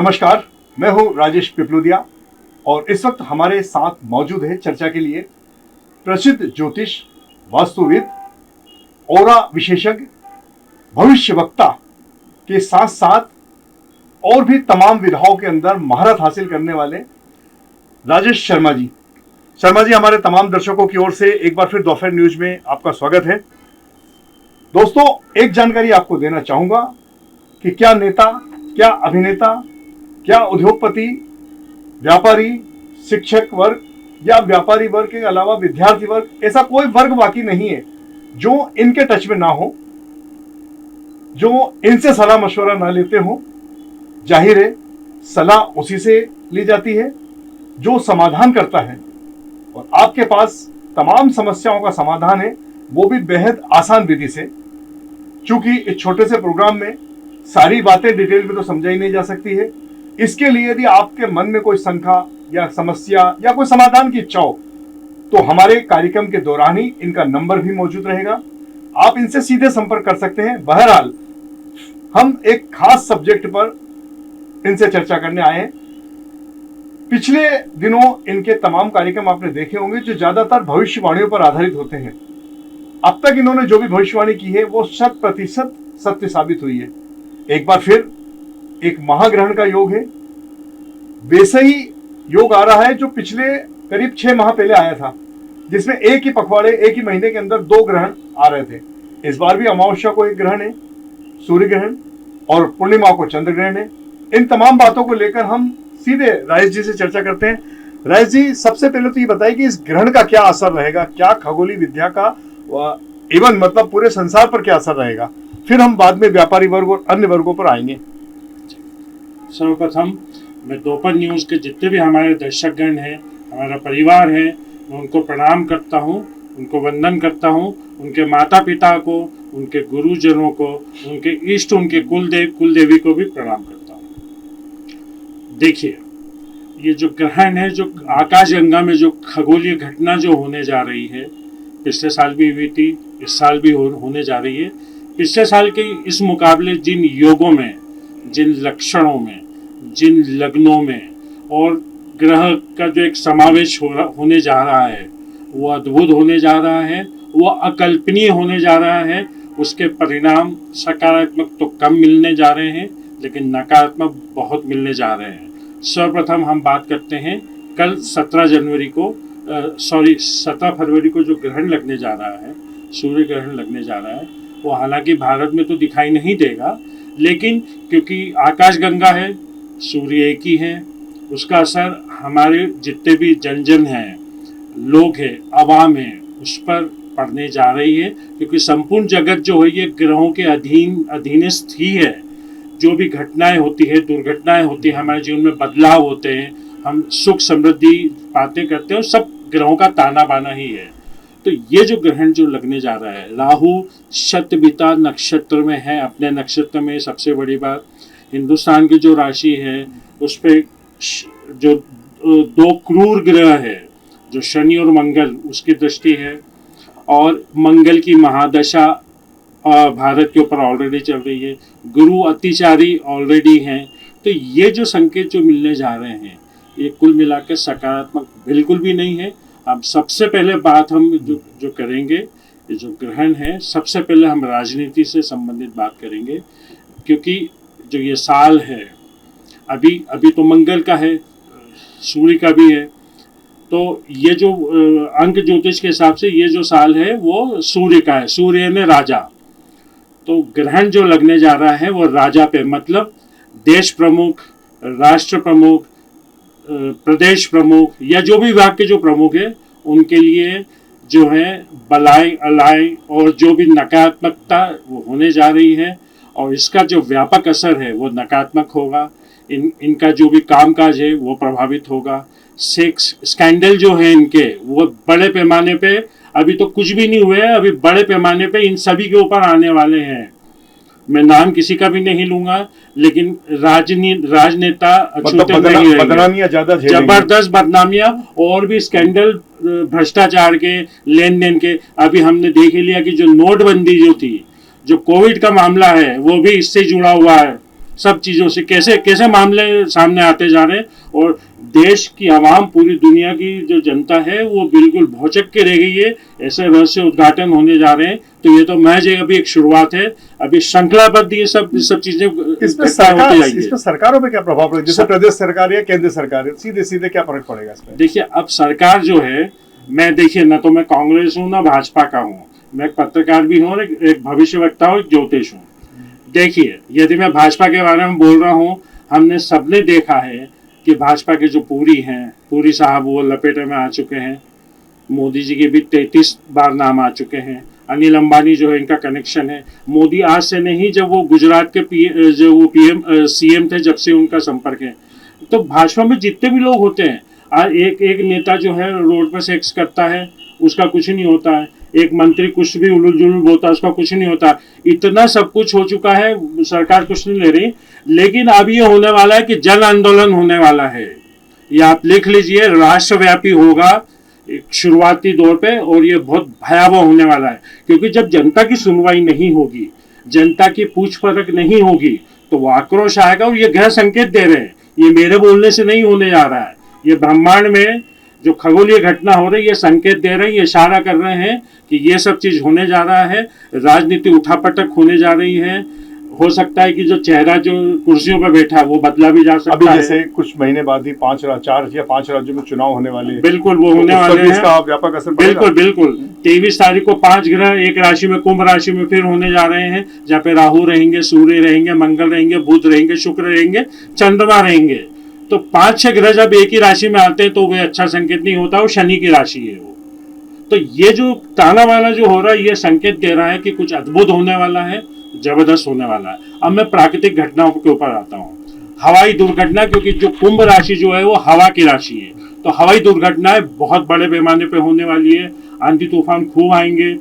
नमस्कार, मैं हूं राजेश पिपलुदिया और इस वक्त हमारे साथ मौजूद है चर्चा के लिए प्रसिद्ध ज्योतिष, वास्तुविद, औरा विशेषज्ञ, भविष्यवक्ता के साथ साथ और भी तमाम विधाओं के अंदर महारत हासिल करने वाले राजेश शर्मा जी। शर्मा जी, हमारे तमाम दर्शकों की ओर से एक बार फिर दोपहर न्यूज में आपका स्वागत है। दोस्तों, एक जानकारी आपको देना चाहूंगा कि क्या नेता, क्या अभिनेता, क्या उद्योगपति, व्यापारी, शिक्षक वर्ग या व्यापारी वर्ग के अलावा विद्यार्थी वर्ग, ऐसा कोई वर्ग बाकी नहीं है जो इनके टच में ना हो, जो इनसे सलाह मशवरा ना लेते हो। जाहिर है, सलाह उसी से ली जाती है जो समाधान करता है, और आपके पास तमाम समस्याओं का समाधान है, वो भी बेहद आसान विधि से। चूंकि इस छोटे से प्रोग्राम में सारी बातें डिटेल में तो समझाई नहीं जा सकती है, इसके लिए यदि आपके मन में कोई शंका या समस्या या कोई समाधान की इच्छा हो तो हमारे कार्यक्रम के दौरान ही इनका नंबर भी मौजूद रहेगा, आप इनसे सीधे संपर्क कर सकते हैं। बहरहाल, हम एक खास सब्जेक्ट पर इनसे चर्चा करने आए हैं। पिछले दिनों इनके तमाम कार्यक्रम आपने देखे होंगे जो ज्यादातर भविष्यवाणियों पर आधारित होते हैं। अब तक इन्होंने जो भी भविष्यवाणी की है वो 100% सत्य साबित हुई है। एक बार फिर एक महाग्रहण का योग है, वैसे ही योग आ रहा है जो पिछले करीब 6 माह पहले आया था, जिसमें एक ही पखवाड़े, एक ही महीने के अंदर 2 ग्रहण आ रहे थे। इस बार भी अमावस्या को एक ग्रहण है, सूर्य ग्रहण, और पूर्णिमा को चंद्र ग्रहण है। इन तमाम बातों को लेकर हम सीधे राजेश जी से चर्चा करते हैं। राजेश जी, सबसे पहले तो ये बताइए कि इस ग्रहण का क्या असर रहेगा, क्या खगोलीय विद्या का इवन मतलब पूरे संसार पर क्या असर रहेगा, फिर हम बाद में व्यापारी वर्ग और अन्य वर्गों पर आएंगे। सर्वप्रथम मैं दोपहर न्यूज़ के जितने भी हमारे दर्शकगण हैं, हमारा परिवार है, मैं उनको प्रणाम करता हूं, उनको वंदन करता हूं, उनके माता पिता को, उनके गुरुजनों को, उनके इष्ट, उनके कुलदेवी को भी प्रणाम करता हूं। देखिए, ये जो ग्रहण है, जो आकाशगंगा में जो खगोलीय घटना जो होने जा रही है, पिछले साल भी हुई थी, इस साल भी होने जा रही है। पिछले साल के इस मुकाबले जिन योगों में, जिन लक्षणों में, जिन लग्नों में और ग्रह का जो एक समावेश होने जा रहा है, वो अद्भुत होने जा रहा है, वो अकल्पनीय होने जा रहा है। उसके परिणाम सकारात्मक तो कम मिलने जा रहे हैं, लेकिन नकारात्मक बहुत मिलने जा रहे हैं। सर्वप्रथम हम बात करते हैं कल 17 फरवरी को जो ग्रहण लगने जा रहा है, सूर्य ग्रहण लगने जा रहा है, वो हालांकि भारत में तो दिखाई नहीं देगा, लेकिन क्योंकि आकाशगंगा है, सूर्य एक ही है, उसका असर हमारे जितने भी जन हैं, लोग हैं, आवाम है, उस पर पड़ने जा रही है। क्योंकि संपूर्ण जगत जो है ये ग्रहों के अधीनस्थ ही है। जो भी घटनाएं होती है, दुर्घटनाएं होती है, हमारे जीवन में बदलाव होते हैं, हम सुख समृद्धि बातें करते हैं, सब ग्रहों का ताना बाना ही है। तो ये जो ग्रहण जो लगने जा रहा है, राहु शतभिता नक्षत्र में है, अपने नक्षत्र में। सबसे बड़ी बात, हिंदुस्तान की जो राशि है उस पर जो 2 क्रूर ग्रह है, जो शनि और मंगल, उसकी दृष्टि है, और मंगल की महादशा भारत के ऊपर ऑलरेडी चल रही है, गुरु अतिचारी ऑलरेडी हैं। तो ये जो संकेत जो मिलने जा रहे हैं, ये कुल मिलाकर सकारात्मक बिल्कुल भी नहीं है। अब सबसे पहले बात हम जो करेंगे, ये जो ग्रहण है, सबसे पहले हम राजनीति से संबंधित बात करेंगे। क्योंकि जो ये साल है, अभी तो मंगल का है, सूर्य का भी है, तो ये जो अंक ज्योतिष के हिसाब से ये जो साल है वो सूर्य का है, सूर्य ने राजा। तो ग्रहण जो लगने जा रहा है वो राजा पे, मतलब देश प्रमुख, राष्ट्र प्रमुख, प्रदेश प्रमुख या जो भी विभाग के जो प्रमुख है, उनके लिए जो है बलाई अलाई और जो भी नकारात्मकता वो होने जा रही है, और इसका जो व्यापक असर है वो नकारात्मक होगा। इनका जो भी कामकाज है वो प्रभावित होगा। सेक्स स्कैंडल जो है इनके, वो बड़े पैमाने पे, अभी तो कुछ भी नहीं हुए हैं, अभी बड़े पैमाने पे इन सभी के ऊपर आने वाले हैं। मैं नाम किसी का भी नहीं लूंगा, लेकिन राजनेता अछूते नहीं रहेंगे, जबरदस्त बदनामियां और भी स्कैंडल, भ्रष्टाचार के, लेन देन के। अभी हमने देख ही लिया कि जो नोटबंदी जो थी, जो कोविड का मामला है, वो भी इससे जुड़ा हुआ है। सब चीज़ों से कैसे कैसे मामले सामने आते जा रहे हैं, और देश की आवाम, पूरी दुनिया की जो जनता है वो बिल्कुल भौचक के रह गई है। ऐसे रहस्य उद्घाटन होने जा रहे हैं, तो ये तो महज अभी एक शुरुआत है, अभी श्रृंखलाबद्ध ये सब चीजें इसमें सरकारों पे क्या प्रभाव पड़ेगा, जैसे प्रदेश सरकार या केंद्र सरकार है, सीधे सीधे क्या फर्क पड़ेगा इसमें? देखिए, अब सरकार जो है, मैं देखिए ना तो मैं कांग्रेस हूँ ना भाजपा का हूँ, मैं एक पत्रकार भी हूँ, एक भविष्यवक्ता हूँ, एक ज्योतिष हूँ। देखिए, यदि मैं भाजपा के बारे में बोल रहा हूँ, हमने सबने देखा है कि भाजपा के जो पूरी हैं, पूरी साहब वो लपेटे में आ चुके हैं, मोदी जी के भी 33 बार नाम आ चुके हैं, अनिल अंबानी जो है इनका कनेक्शन है। मोदी आज से नहीं, जब वो गुजरात के पीएम सीएम थे, जब से उनका संपर्क है। तो भाजपा में जितने भी लोग होते हैं, आज एक एक नेता जो है रोड पर सेक्स करता है, उसका कुछ नहीं होता है, एक मंत्री कुछ भी उलूल जुलूल बोलता है, उसका कुछ नहीं होता। इतना सब कुछ हो चुका है, सरकार कुछ नहीं ले रही। लेकिन अब ये होने वाला है कि जन आंदोलन होने वाला है, ये आप लिख लीजिए, राष्ट्रव्यापी होगा एक शुरुआती दौर पे, और ये बहुत भयावह होने वाला है। क्योंकि जब जनता की सुनवाई नहीं होगी, जनता की पूछ परख नहीं होगी, तो वो आक्रोश आएगा। और ये गृह संकेत दे रहे हैं, ये मेरे बोलने से नहीं होने जा रहा है, ये ब्रह्मांड में जो खगोलीय घटना हो रही है, ये संकेत दे रहे हैं, ये इशारा कर रहे हैं कि ये सब चीज होने जा रहा है, राजनीति उठापटक होने जा रही है। हो सकता है कि जो चेहरा जो कुर्सियों पर बैठा है वो बदला भी जा सकता अभी है। जैसे कुछ महीने बाद ही 4 या 5 राज्यों में चुनाव होने वाले हैं, बिल्कुल वो होने वाले हैं, इसका व्यापक असर पड़ेगा। बिल्कुल बिल्कुल 23 तारीख को 5 ग्रह एक राशि में, कुंभ राशि में फिर होने जा रहे हैं, जहाँ पे राहु रहेंगे, सूर्य रहेंगे, मंगल रहेंगे, बुध रहेंगे, शुक्र रहेंगे, चंद्रमा रहेंगे। तो 5-6 ग्रह जब एक ही राशि में आते हैं तो वे अच्छा संकेत नहीं होता, वो शनि की राशि है वो। तो ये जो ताना वाला जो हो रहा है, ये संकेत दे रहा है कि कुछ अद्भुत होने वाला है, जबरदस्त होने वाला है। अब मैं प्राकृतिक घटनाओं के ऊपर आता हूँ। हवाई दुर्घटना, क्योंकि जो कुंभ राशि जो है वो हवा की राशि है, तो हवाई दुर्घटनाएं बहुत बड़े पैमाने पे होने वाली है। आंधी तूफान खूब आएंगे,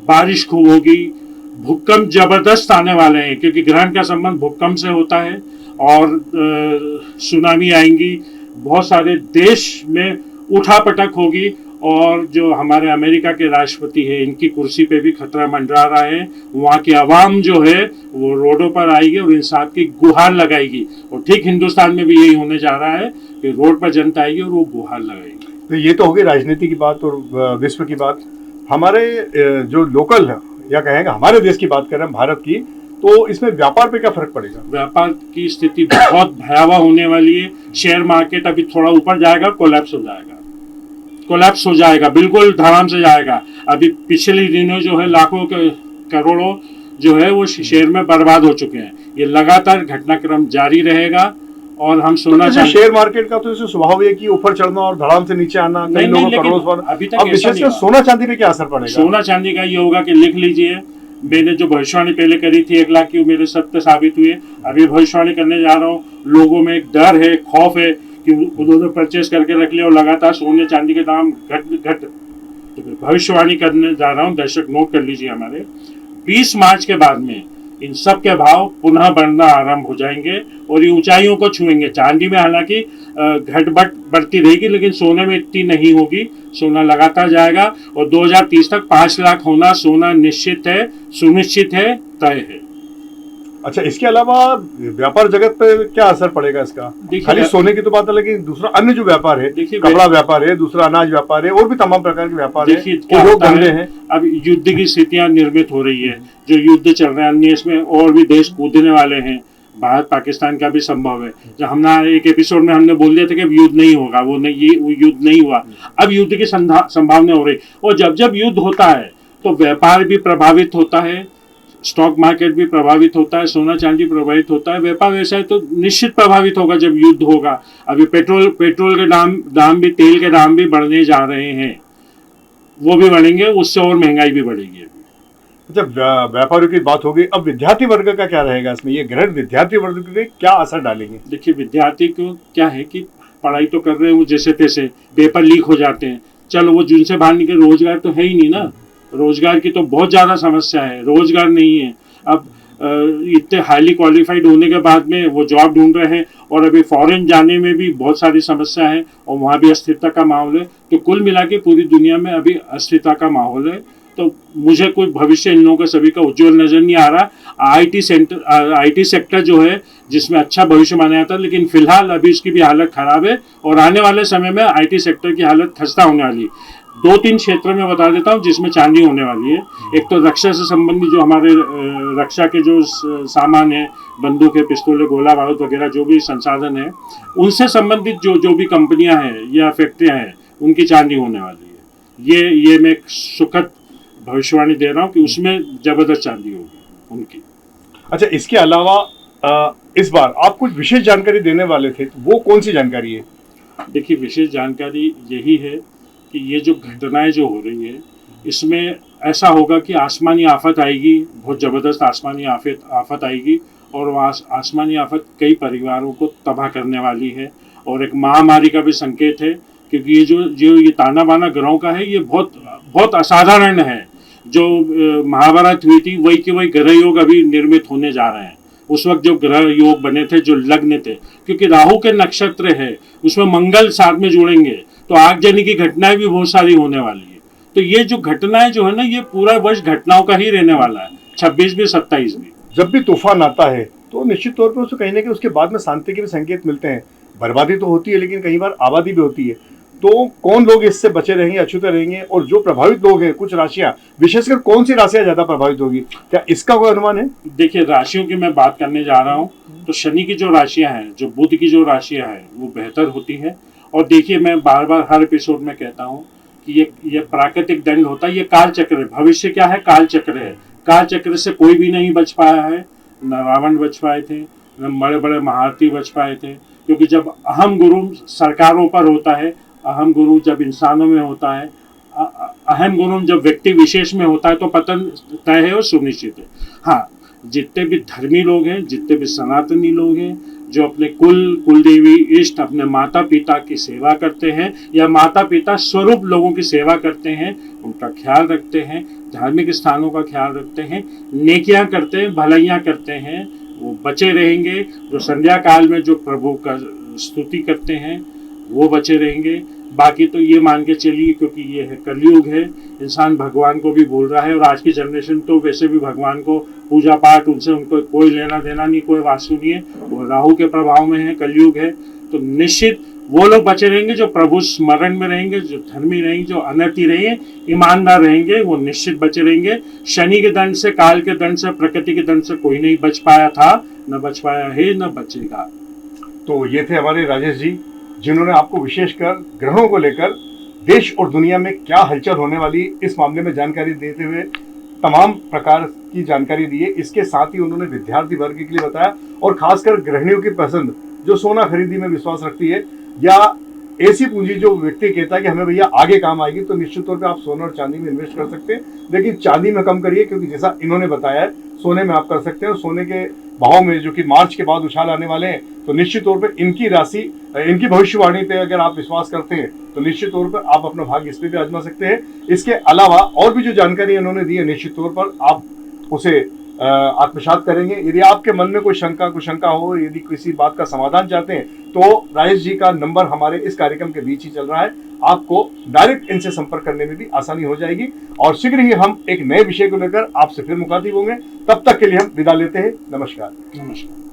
बारिश खूब होगी, भूकंप जबरदस्त आने वाले हैं, क्योंकि ग्रहण का संबंध भूकंप से होता है, और सुनामी आएंगी, बहुत सारे देश में उठापटक होगी, और जो हमारे अमेरिका के राष्ट्रपति है, इनकी कुर्सी पे भी खतरा मंडरा रहा है। वहाँ की आवाम जो है वो रोडों पर आएगी और इंसाफ की गुहार लगाएगी, और ठीक हिंदुस्तान में भी यही होने जा रहा है कि रोड पर जनता आएगी और वो गुहार लगाएगी। तो ये तो हो गई राजनीति की बात और विश्व की बात। हमारे जो लोकल या कहेंगे हमारे देश की बात कर रहे हैं, भारत की, तो इसमें व्यापार पे क्या फर्क पड़ेगा? व्यापार की स्थिति बहुत भयावह होने वाली है। शेयर मार्केट अभी थोड़ा ऊपर जाएगा, कोलैप्स हो जाएगा, बिल्कुल धड़ाम से जाएगा। अभी पिछले दिनों जो है लाखों करोड़ों जो है वो शेयर में बर्बाद हो चुके हैं। ये लगातार घटनाक्रम जारी रहेगा, और हम सोना चांदी, शेयर मार्केट का तो इसे स्वभाव है कि ऊपर चढ़ना और धड़ाम से नीचे आना, कई लोगों करोड़ों। अभी तक विशेष सोना चांदी पे क्या असर पड़ेगा? सोना चांदी का ये होगा कि लिख लीजिए, मैंने जो भविष्यवाणी पहले करी थी 1 लाख की, मेरे सत्य साबित हुई है। अभी भविष्यवाणी करने जा रहा हूँ, लोगों में एक डर है, खौफ है कि उन्होंने परचेस करके रख लिया और लगातार सोने चांदी के दाम घट। तो भविष्यवाणी करने जा रहा हूँ, दर्शक नोट कर लीजिए, हमारे 20 मार्च के बाद में इन सब के भाव पुनः बढ़ना आरंभ हो जाएंगे और ये ऊंचाइयों को छुएंगे। चांदी में हालांकि घटबट बढ़ती रहेगी, लेकिन सोने में इतनी नहीं होगी। सोना लगातार जाएगा और 2030 तक 5 लाख होना सोना निश्चित है, सुनिश्चित है, तय है। अच्छा, इसके अलावा व्यापार जगत पे क्या असर पड़ेगा इसका? खाली सोने की तो बात है, लेकिन दूसरा अन्य जो व्यापार है, कपड़ा व्यापार है, दूसरा अनाज व्यापार है, और भी तमाम प्रकार के व्यापार है। अब युद्ध की स्थितियां निर्मित हो रही है, जो युद्ध चल रहे हैं अन्य, इसमें और भी देश कूदने वाले हैं। भारत पाकिस्तान का भी संभव है। जब हमने एक एपिसोड में हमने बोल दिया था कि अब युद्ध नहीं होगा, वो युद्ध नहीं हुआ। अब युद्ध की संभावना हो रही, और जब जब युद्ध होता है तो व्यापार भी प्रभावित होता है, स्टॉक मार्केट भी प्रभावित होता है, सोना चांदी प्रभावित होता है। व्यापार व्यवसाय तो निश्चित प्रभावित होगा जब युद्ध होगा। अभी पेट्रोल के दाम भी, तेल के दाम भी बढ़ने जा रहे हैं, वो भी बढ़ेंगे, उससे और महंगाई भी बढ़ेगी। जब व्यापारियों की बात होगी, अब विद्यार्थी वर्ग का क्या रहेगा इसमें? ये ग्रहण विद्यार्थी वर्ग पे क्या असर डालेंगे? देखिए, विद्यार्थी को क्या है कि पढ़ाई तो कर रहे हैं वो जैसे तैसे, पेपर लीक हो जाते हैं, चलो वो जिनसे बाहर निकले, रोजगार तो है ही नहीं ना। रोजगार की तो बहुत ज़्यादा समस्या है, रोजगार नहीं है। अब इतने हाईली क्वालिफाइड होने के बाद में वो जॉब ढूंढ रहे हैं, और अभी फॉरेन जाने में भी बहुत सारी समस्या है, और वहाँ भी अस्थिरता का माहौल है। तो कुल मिला के पूरी दुनिया में अभी अस्थिरता का माहौल है, तो मुझे कोई भविष्य इन लोगों का सभी का उज्जवल नजर नहीं आ रहा। आईटी सेक्टर जो है जिसमें अच्छा भविष्य माना जाता है, लेकिन फिलहाल अभी इसकी भी हालत खराब है और आने वाले समय में आईटी सेक्टर की हालत खस्ता होने वाली है। 2-3 क्षेत्र में बता देता हूँ जिसमें चांदी होने वाली है। एक तो रक्षा से संबंधित जो हमारे रक्षा के जो सामान है, बंदूकें, पिस्तौलें, गोला बारूद वगैरह जो भी संसाधन है, उनसे संबंधित जो भी कंपनियां हैं या फैक्ट्रियां हैं, उनकी चांदी होने वाली है। ये मैं एक सुखद भविष्यवाणी दे रहा हूँ कि उसमें जबरदस्त चांदी होगी उनकी। अच्छा, इसके अलावा इस बार आप कुछ विशेष जानकारी देने वाले थे, तो वो कौन सी जानकारी है? देखिए, विशेष जानकारी यही है कि ये जो घटनाएं जो हो रही है, इसमें ऐसा होगा कि आसमानी आफत आएगी, बहुत ज़बरदस्त आसमानी आफत आएगी, और वह आसमानी आफत कई परिवारों को तबाह करने वाली है और एक महामारी का भी संकेत है। क्योंकि ये ताना बाना ग्रहों का है, ये बहुत बहुत असाधारण है। जो महाभारत हुई थी, वही के वही ग्रह योग अभी निर्मित होने जा रहे हैं। उस वक्त जो ग्रह योग बने थे, जो लग्न थे, क्योंकि राहु के नक्षत्र है, उसमें मंगल साथ में जुड़ेंगे, तो आगजनी की घटनाएं भी बहुत सारी होने वाली है। तो ये जो घटनाएं जो है ना, ये पूरा वर्ष घटनाओं का ही रहने वाला है, 26 भी 27 भी। जब भी तूफान आता है तो निश्चित तौर पर उसको कहीं ना कहीं उसके बाद में शांति के भी संकेत मिलते हैं। बर्बादी तो होती है, लेकिन कई बार आबादी भी होती है। तो कौन लोग इससे बचे रहेंगे, अछूते रहेंगे, और जो प्रभावित लोग हैं, कुछ राशियां, विशेषकर कौन सी राशियां ज्यादा प्रभावित होगी, क्या इसका कोई अनुमान है? देखिए, राशियों की मैं बात करने जा रहा हूँ, तो शनि की जो राशियां हैं, जो बुध की जो राशियां हैं, वो बेहतर होती है। और देखिए, मैं बार बार हर एपिसोड में कहता हूँ कि ये प्राकृतिक दंड होता है, ये काल चक्र है। भविष्य क्या है? काल चक्र है। काल चक्र से कोई भी नहीं बच पाया है, न रावण बच पाए थे, न बड़े बड़े महारथी बच पाए थे। क्योंकि जब अहम गुरु सरकारों पर होता है, अहम गुरु जब इंसानों में होता है, अहम गुरु जब व्यक्ति विशेष में होता है, तो पतन तय है और सुनिश्चित है। हाँ, जितने भी धर्मी लोग हैं, जितने भी सनातनी लोग हैं, जो अपने कुल देवी इष्ट, अपने माता पिता की सेवा करते हैं या माता पिता स्वरूप लोगों की सेवा करते हैं, उनका ख्याल रखते हैं, धार्मिक स्थानों का ख्याल रखते हैं, नेकियां करते हैं, भलाइयां करते हैं, वो बचे रहेंगे। जो संध्या काल में जो प्रभु का स्तुति करते हैं, वो बचे रहेंगे। बाकी तो ये मान के चलिए, क्योंकि ये है कलयुग है, इंसान भगवान को भी भूल रहा है, और आज की जनरेशन तो वैसे भी भगवान को पूजा पाठ, उनसे उनको कोई लेना देना नहीं, कोई वास्तु नहीं है, वो राहु के प्रभाव में है, कलयुग है। तो निश्चित वो लोग बचे रहेंगे जो प्रभु स्मरण में रहेंगे, जो धर्मी रहेंगे, जो अनर्थी रहेंगे, ईमानदार रहेंगे, वो निश्चित बचे रहेंगे। शनि के दंड से, काल के दंड से, प्रकृति के दंड से कोई नहीं बच पाया था, न बच पाया है, न बचेगा। तो ये थे हमारे राजेश जी, जिन्होंने आपको विशेषकर ग्रहों को लेकर देश और दुनिया में क्या हलचल होने वाली इस मामले में जानकारी देते हुए तमाम प्रकार की जानकारी दी है। इसके साथ ही उन्होंने विद्यार्थी वर्ग के लिए बताया, और खासकर गृहिणियों की पसंद, जो सोना खरीदी में विश्वास रखती है, या ऐसी पूंजी जो व्यक्ति कहता है कि हमें भैया आगे काम आएगी, तो निश्चित तौर पे आप सोना और चांदी में इन्वेस्ट कर सकते हैं। लेकिन चांदी में कम करिए, क्योंकि जैसा इन्होंने बताया है, सोने में आप कर सकते हैं। और सोने के भाव में जो कि मार्च के बाद उछाल आने वाले हैं, तो निश्चित तौर पर इनकी राशि, इनकी भविष्यवाणी पे अगर आप विश्वास करते हैं, तो निश्चित तौर पर आप अपना भाग्य इस पे भी आजमा सकते हैं। इसके अलावा और भी जो जानकारी इन्होंने दी है, निश्चित तौर पर आप उसे आत्मसात करेंगे। यदि आपके मन में कोई शंका कुशंका हो, यदि किसी बात का समाधान चाहते हैं, तो राजेश जी का नंबर हमारे इस कार्यक्रम के बीच ही चल रहा है। आपको डायरेक्ट इनसे संपर्क करने में भी आसानी हो जाएगी, और शीघ्र ही हम एक नए विषय को लेकर आपसे फिर मुखातिब होंगे। तब तक के लिए हम विदा लेते हैं। नमस्कार। नमस्कार।